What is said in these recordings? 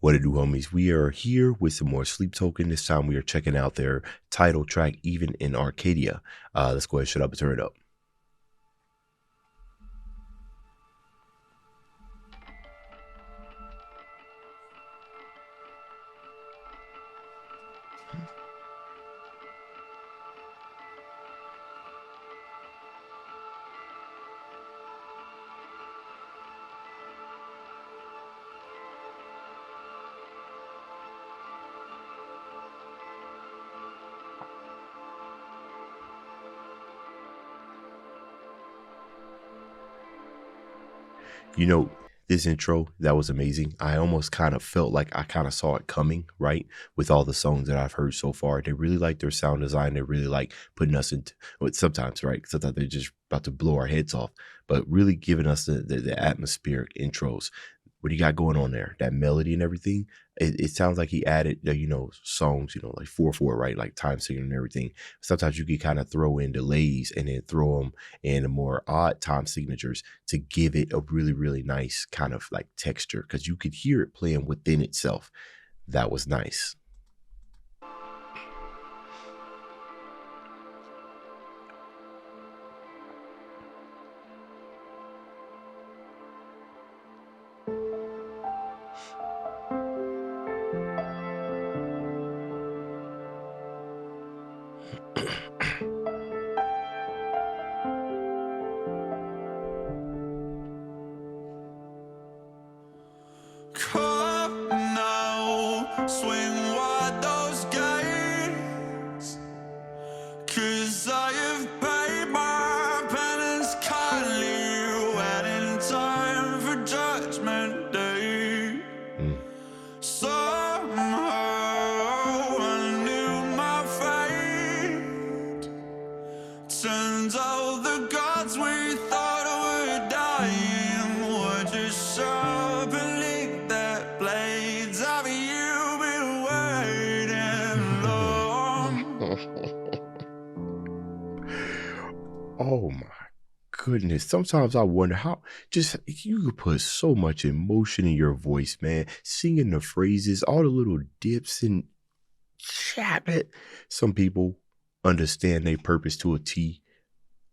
What it do, homies? We are here with some more Sleep Token. This time we are checking out their title track, Even in Arcadia. Let's go ahead and shut up and turn it up. You know, this intro, that was amazing. I almost kind of felt like I kind of saw it coming, right? With all the songs that I've heard so far. They really like their sound design. They really like putting us into, well, sometimes, right? Sometimes they're just about to blow our heads off, but really giving us the atmospheric intros. What do you got going on there? That melody and everything. It sounds like he added, songs, like 4/4, right? Like time signature and everything. Sometimes you can kind of throw in delays and then throw them in more odd time signatures to give it a really, really nice kind of like texture, because you could hear it playing within itself. That was nice. Come now, swing wide those gates, 'cause I have paid my penance kindly, waiting time for judgment day. Somehow I knew my fate. Turns out the gods we thought were dying were just sharpening their blades. Have you been waiting long? Oh my goodness. Sometimes I wonder how just you could put so much emotion in your voice, man. Singing the phrases, all the little dips and chat it. Some people understand their purpose to a T,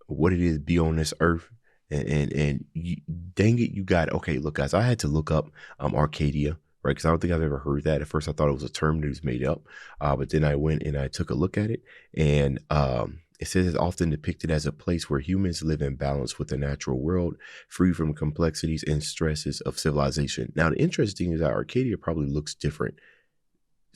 what it is to be on this earth. And you, dang it, you got okay. Look, guys, I had to look up Arcadia, right? Because I don't think I've ever heard that. At first, I thought it was a term that was made up, but then I went and I took a look at it, and it says it's often depicted as a place where humans live in balance with the natural world, free from complexities and stresses of civilization. Now, the interesting thing is that Arcadia probably looks different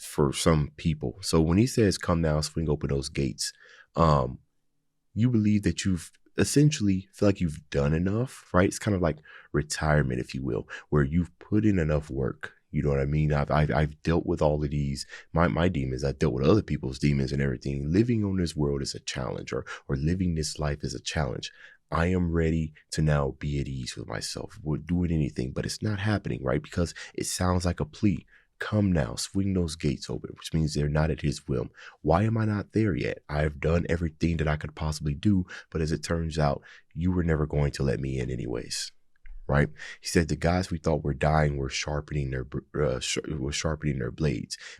for some people. So when he says, "Come now, swing open those gates," you believe that you've essentially feel like you've done enough, right? It's kind of like retirement, if you will, where you've put in enough work. You know what I mean? I've dealt with all of these, my demons. I've dealt with other people's demons and everything. Living on this world is a challenge, or living this life is a challenge. I am ready to now be at ease with myself. We're doing anything, but it's not happening, right? Because it sounds like a plea. Come now, swing those gates open, which means they're not at his will. Why am I not there yet? I've done everything that I could possibly do, but as it turns out, you were never going to let me in anyways, right? He said the guys we thought were dying were sharpening their blades,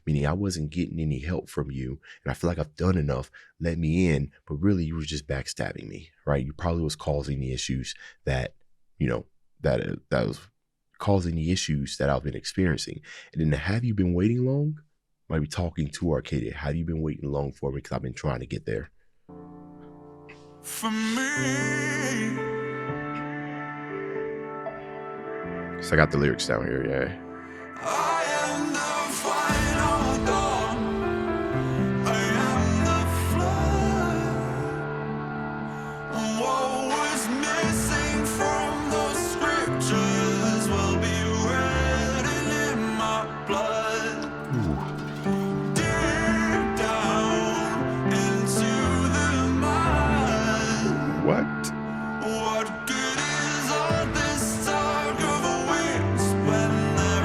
meaning I wasn't getting any help from you, and I feel like I've done enough. Let me in, but really you were just backstabbing me, right? You probably was causing the issues that was causing the issues that I've been experiencing. And then, have you been waiting long? Might be talking to Arcadia. Have you been waiting long for me? Because I've been trying to get there. For me, So I got the lyrics down here, yeah. I am the final dawn. I am the flood. What was missing from those scriptures will be written in my blood. Deep down into the mud. What? What good is all this talk of wings when there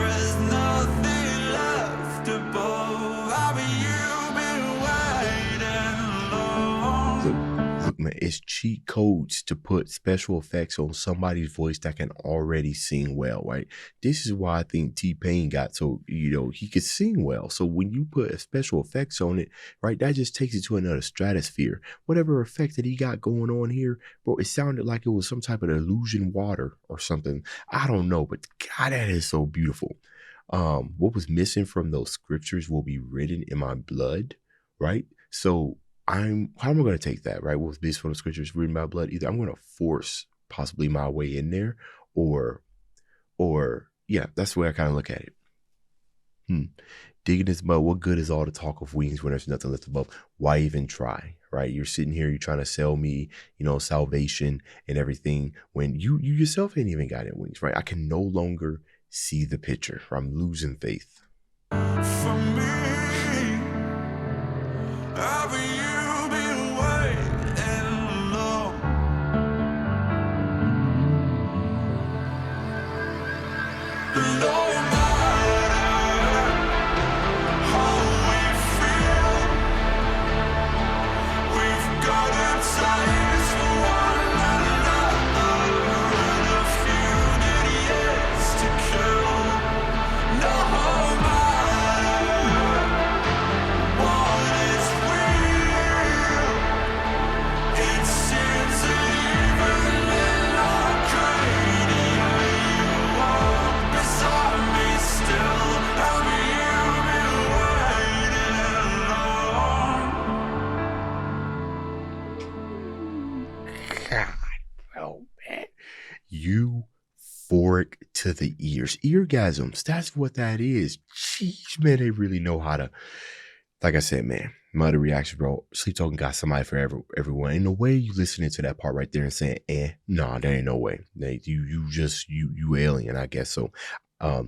is cheat codes to put special effects on somebody's voice that can already sing well, right? This is why I think T-Pain got so, he could sing well. So when you put special effects on it, right, that just takes it to another stratosphere. Whatever effect that he got going on here, bro, it sounded like it was some type of illusion water or something. I don't know, but God, that is so beautiful. What was missing from those scriptures will be written in my blood, right? So how am I going to take that, right? What was missing from the scriptures written in my blood? Either I'm going to force possibly my way in there, or yeah, that's the way I kind of look at it. Digging this mud, what good is all the talk of wings when there's nothing left above? Why even try, right? You're sitting here, you're trying to sell me, salvation and everything when you yourself ain't even got any wings, right? I can no longer see the picture. I'm losing faith. For me, have you been waiting long? No matter how we feel, we've got a ties for one another, and a few dead years to kill. No matter what is real, it seems that even in Arcadia, you walk beside me still. Have you been waiting long? God, bro, man. Euphoric to the ears. Eargasms. That's what that is. Jeez, man, they really know how to. Like I said, man, mother reaction, bro. Sleep Token got somebody for everyone. Ain't no way you listening to that part right there and saying, nah, there ain't no way. You alien, I guess. So I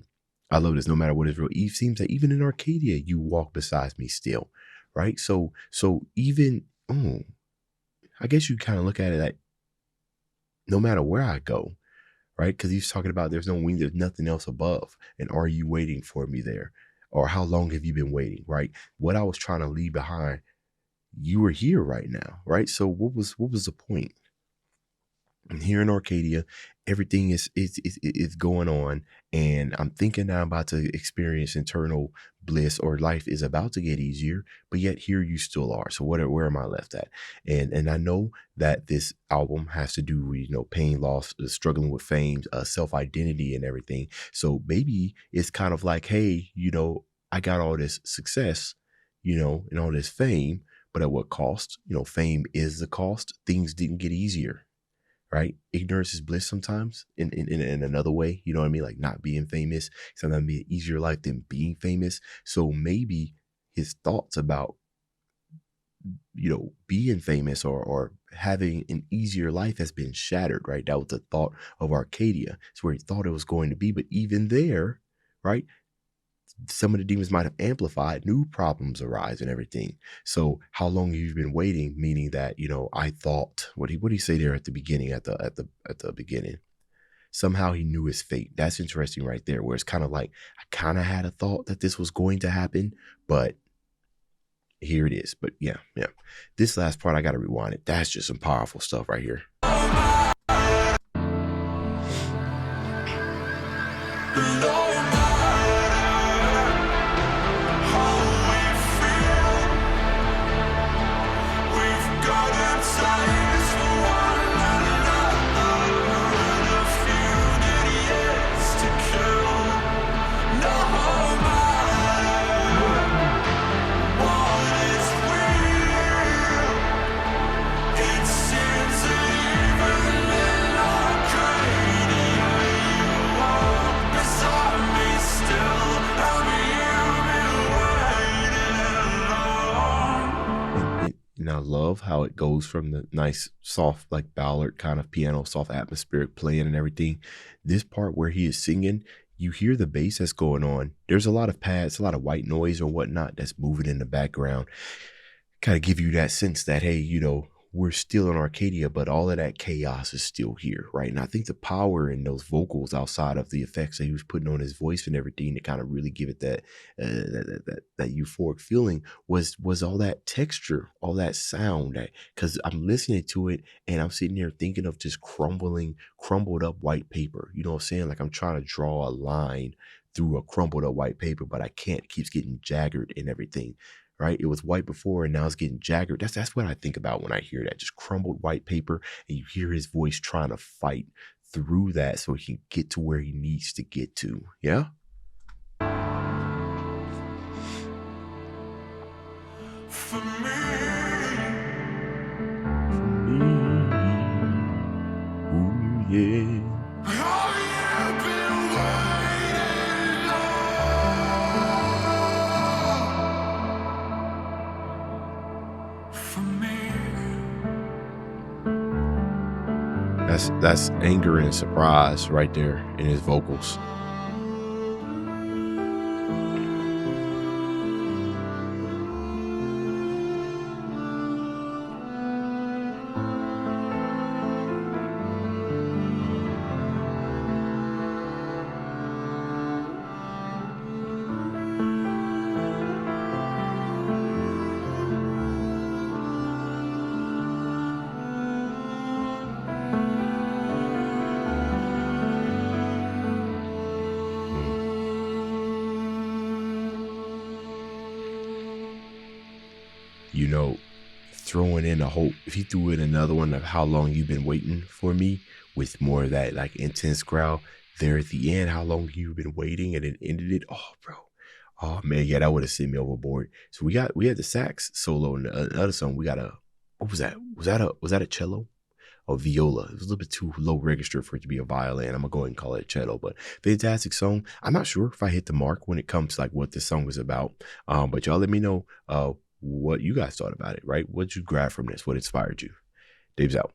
love this. No matter what is real. Eve seems that even in Arcadia, you walk beside me still. Right? So even I guess you kind of look at it like no matter where I go, right? Because he's talking about there's no wing, there's nothing else above. And are you waiting for me there? Or how long have you been waiting, right? What I was trying to leave behind, you were here right now, right? So what was the point? And here in Arcadia, everything is going on, and I'm thinking that I'm about to experience eternal bliss, or life is about to get easier, but yet here you still are. So where am I left at? And I know that this album has to do with pain, loss, struggling with fame, self-identity, and everything. So maybe it's kind of like, hey, I got all this success, and all this fame, but at what cost? Fame is the cost. Things didn't get easier. Right? Ignorance is bliss sometimes in another way, you know what I mean? Like not being famous, sometimes be an easier life than being famous. So maybe his thoughts about, being famous or having an easier life has been shattered, right? That was the thought of Arcadia. It's where he thought it was going to be. But even there, right? Some of the demons might have amplified, new problems arise and everything. So how long have you been waiting? Meaning that, I thought, what do you say there at the beginning, at the beginning? Somehow he knew his fate. That's interesting right there, where it's kind of like, I kind of had a thought that this was going to happen, but here it is. But yeah. This last part, I got to rewind it. That's just some powerful stuff right here. And I love how it goes from the nice, soft, like ballad kind of piano, soft atmospheric playing and everything. This part where he is singing, you hear the bass that's going on. There's a lot of pads, a lot of white noise or whatnot that's moving in the background. Kind of give you that sense that, hey, we're still in Arcadia, but all of that chaos is still here, right? And I think the power in those vocals, outside of the effects that he was putting on his voice and everything, to kind of really give it that euphoric feeling, was all that texture, all that sound. That, because I'm listening to it and I'm sitting there thinking of just crumbled up white paper. You know what I'm saying? Like I'm trying to draw a line through a crumbled up white paper, but I can't. It keeps getting jagged and everything. Right? It was white before and now it's getting jagged. That's what I think about when I hear that. Just crumbled white paper, and you hear his voice trying to fight through that so he can get to where he needs to get to. Yeah? For me, Ooh, yeah. all you've been waiting on. For me, That's anger and surprise right there in his vocals. You know, throwing in a whole, if he threw in another one of How Long You Been Waiting for Me, with more of that like intense growl there at the end, How Long You Been Waiting, and it ended it. Oh, bro. Oh man, yeah, that would have sent me overboard. So we had the sax solo in the other song. We got a, what was that? Was that a cello? Or viola? It was a little bit too low register for it to be a violin. I'm gonna go ahead and call it a cello, but fantastic song. I'm not sure if I hit the mark when it comes to like what this song was about. But y'all let me know what you guys thought about it, right? What you grab from this? What inspired you? Dave's out.